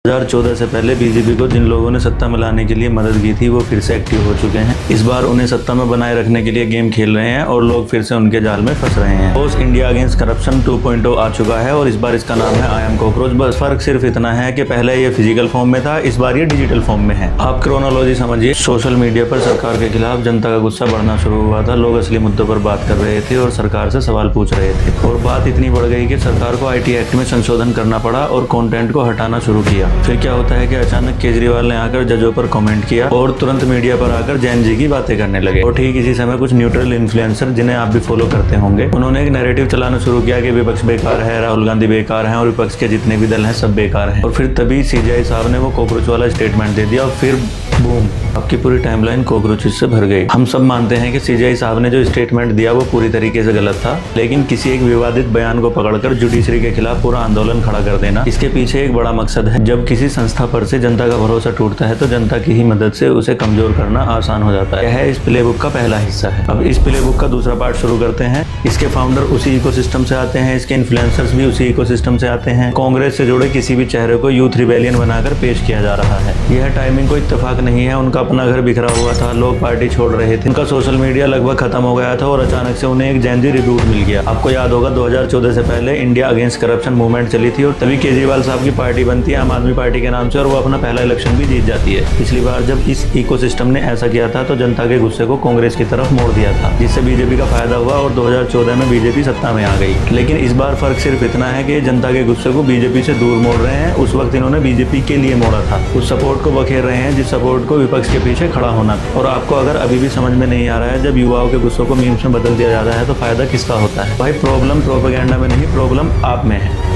2014 से पहले बीजेपी को जिन लोगों ने सत्ता में लाने के लिए मदद की थी वो फिर से एक्टिव हो चुके हैं। इस बार उन्हें सत्ता में बनाए रखने के लिए गेम खेल रहे हैं और लोग फिर से उनके जाल में फंस रहे हैं। बॉस इंडिया अगेंस्ट करप्शन 2.0 आ चुका है और इस बार इसका नाम है आई एम कॉकरोच। बस फर्क सिर्फ इतना है कि पहले ये फिजिकल फॉर्म में था, इस बार ये डिजिटल फॉर्म में है। आप क्रोनोलॉजी समझिए। सोशल मीडिया पर सरकार के खिलाफ जनता का गुस्सा बढ़ना शुरू हुआ था। लोग असली मुद्दों पर बात कर रहे थे और सरकार से सवाल पूछ रहे थे और बात इतनी बढ़ गई कि सरकार को IT एक्ट में संशोधन करना पड़ा और कंटेंट को हटाना शुरू किया। फिर क्या होता है कि अचानक केजरीवाल ने आकर जजों पर कमेंट किया और तुरंत मीडिया पर आकर जैन जी की बातें करने लगे। और ठीक इसी समय कुछ न्यूट्रल इन्फ्लुएंसर, जिन्हें आप भी फॉलो करते होंगे, उन्होंने एक नैरेटिव चलाना शुरू किया कि विपक्ष बेकार है, राहुल गांधी बेकार हैं और विपक्ष के जितने भी दल हैं सब बेकार हैं। और फिर तभी CJI साहब ने वो कॉकरोच वाला स्टेटमेंट दे दिया और फिर बूम, आपकी पूरी टाइमलाइन कॉकरोचेस से भर गई। हम सब मानते हैं कि CJI साहब ने जो स्टेटमेंट दिया वो पूरी तरीके से गलत था, लेकिन किसी एक विवादित बयान को पकड़कर जुडिशरी के खिलाफ पूरा आंदोलन खड़ा कर देना, इसके पीछे एक बड़ा मकसद है। जब किसी संस्था पर से जनता का भरोसा टूटता है तो जनता की ही मदद से उसे कमजोर करना आसान हो जाता है। यह इस प्लेबुक का पहला हिस्सा है। अब इस प्लेबुक का दूसरा पार्ट शुरू करते हैं। इसके फाउंडर उसी इकोसिस्टम से आते हैं, इसके इन्फ्लुएंसर्स भी उसी इकोसिस्टम से आते हैं। कांग्रेस से जुड़े किसी भी चेहरे को यूथ रिबेलियन बनाकर पेश किया जा रहा है। यह टाइमिंग कोई इत्तेफाक नहीं है। उनका अपना घर बिखरा हुआ था, लोग पार्टी छोड़ रहे थे, उनका सोशल मीडिया लगभग खत्म हो गया था और अचानक से उन्हें एक जैन जी रिबूट मिल गया। आपको याद होगा 2014 से पहले इंडिया अगेंस्ट करप्शन मूवमेंट चली थी और तभी केजरीवाल साहब की पार्टी बनती है आम आदमी पार्टी के नाम से और वो अपना पहला इलेक्शन भी जीत जाती है। पिछली बार जब इस इकोसिस्टम ने ऐसा किया था तो जनता के गुस्से को कांग्रेस की तरफ मोड़ दिया था, जिससे बीजेपी का फायदा हुआ और 2014 में बीजेपी सत्ता में आ गई। लेकिन इस बार फर्क सिर्फ इतना है कि जनता के गुस्से को बीजेपी से दूर मोड़ रहे हैं। उस वक्त इन्होंने बीजेपी के लिए मोड़ा था, उस सपोर्ट को बखेर रहे हैं जिस सपोर्ट को विपक्ष के पीछे खड़ा होना था। और आपको अगर अभी भी समझ में नहीं आ रहा है, जब युवाओं के गुस्सों को मीम्स में बदल दिया जाता है तो फायदा किसका होता है? भाई प्रॉब्लम प्रोपेगेंडा में नहीं, प्रॉब्लम आप में है।